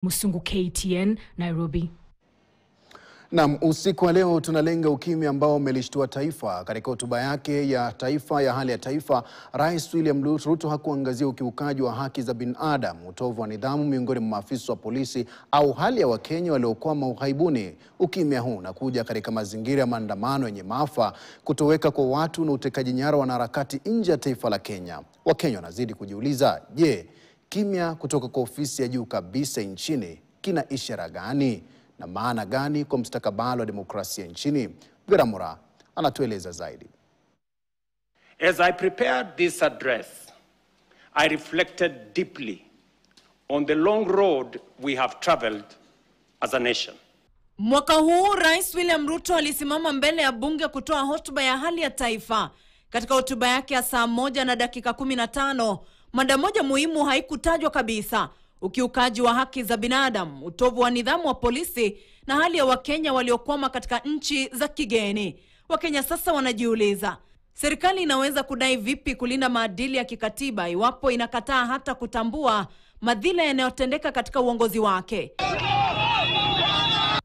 Musungu, KTN, Nairobi. Na usiku wa leo tunalenga ukimya ambao umelishtua taifa. Katika hotuba yake ya taifa ya hali ya taifa, Rais William Ruto hakuangazia ukiukaji wa haki za binadamu, utovu wa nidhamu miongoni mwa maafisa wa polisi au hali ya Wakenya waliokwama ughaibuni. Ukimya huu unakuja katika mazingira ya maandamano yenye maafa, kutoweka kwa watu na utekaji nyara wa wanaharakati nje ya taifa la Kenya. Wakenya wanazidi kujiuliza, je, kimya kutoka kwa ofisi ya juu kabisa nchini kina ishara gani na maana gani kwa mustakabali wa demokrasia nchini? Vera Mura anatueleza zaidi. As I prepared this address, I reflected deeply on the long road we have traveled as a nation. Mwaka huu Rais William Ruto alisimama mbele ya bunge kutoa hotuba ya hali ya taifa. Katika hotuba yake ya saa 1 na dakika 15, mada moja muhimu haikutajwa kabisa: ukiukaji wa haki za binadamu, utovu wa nidhamu wa polisi na hali ya Wakenya waliokwama katika nchi za kigeni. Wakenya sasa wanajiuliza, serikali inaweza kudai vipi kulinda maadili ya kikatiba iwapo inakataa hata kutambua madhila yanayotendeka katika uongozi wake?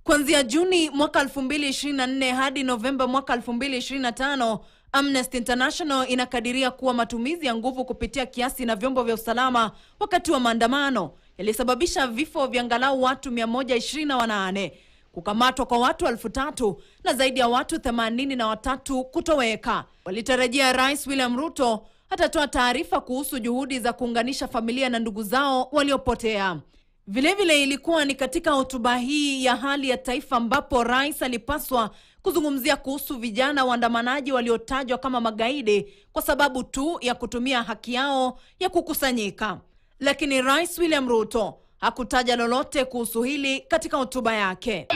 Kuanzia Juni mwaka 2024 hadi Novemba mwaka 2025, Amnesty International inakadiria kuwa matumizi ya nguvu kupitia kiasi na vyombo vya usalama wakati wa maandamano yalisababisha vifo vya angalau watu 128, kukamatwa kwa watu 3,000 na zaidi ya watu 83 kutoweka. Walitarajia Rais William Ruto atatoa taarifa kuhusu juhudi za kuunganisha familia na ndugu zao waliopotea. Vilevile ilikuwa ni katika hotuba hii ya hali ya taifa ambapo rais alipaswa kuzungumzia kuhusu vijana waandamanaji waliotajwa kama magaidi kwa sababu tu ya kutumia haki yao ya kukusanyika. Lakini Rais William Ruto hakutaja lolote kuhusu hili katika hotuba yake.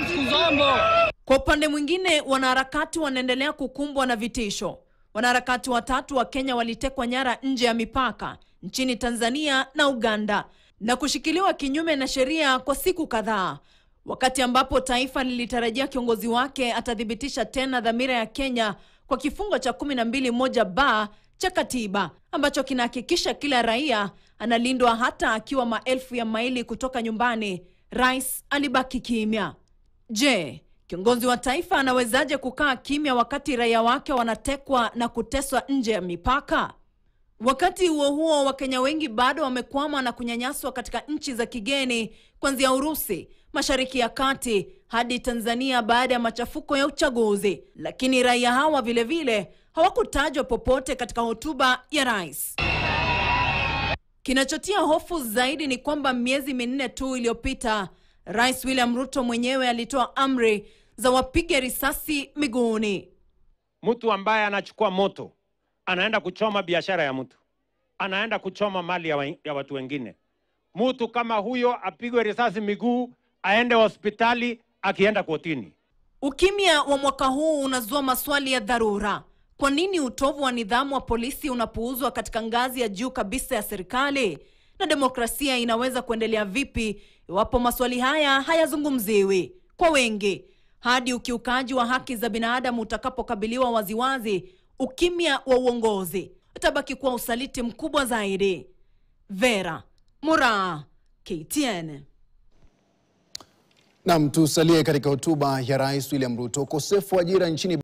Kwa upande mwingine, wanaharakati wanaendelea kukumbwa na vitisho. Wanaharakati 3 wa Kenya walitekwa nyara nje ya mipaka nchini Tanzania na Uganda na kushikiliwa kinyume na sheria kwa siku kadhaa, wakati ambapo taifa lilitarajia kiongozi wake atathibitisha tena dhamira ya Kenya kwa kifungo cha 12(1)(b) cha katiba ambacho kinahakikisha kila raia analindwa hata akiwa maelfu ya maili kutoka nyumbani. Rais alibaki kimya. Je, kiongozi wa taifa anawezaje kukaa kimya wakati raia wake wanatekwa na kuteswa nje ya mipaka? Wakati huo huo, Wakenya wengi bado wamekwama na kunyanyaswa katika nchi za kigeni, kuanzia Urusi, Mashariki ya Kati hadi Tanzania baada ya machafuko ya uchaguzi. Lakini raia hawa vile hawakutajwa popote katika hotuba ya rais. Kinachotia hofu zaidi ni kwamba miezi 4 tu iliyopita, Rais William Ruto mwenyewe alitoa amri za wapige risasi miguuni. Mtu ambaye anachukua moto anaenda kuchoma biashara ya mtu, anaenda kuchoma mali ya watu wengine. Mtu kama huyo apigwe risasi miguu, aende hospitali, akienda kotini. Ukimya wa mwaka huu unazua maswali ya dharura. Kwa nini utovu wa nidhamu wa polisi unapuuzwa katika ngazi ya juu kabisa ya serikali? Na demokrasia inaweza kuendelea vipi iwapo maswali haya hayazungumziwi? Kwa wengi, hadi ukiukaji wa haki za binadamu utakapokabiliwa waziwazi, ukimya wa uongozi utabaki kuwa usaliti mkubwa zaidi. Vera Mura, KTN. Na tusalie katika hotuba ya Rais William Ruto. Ukosefu wa ajira nchini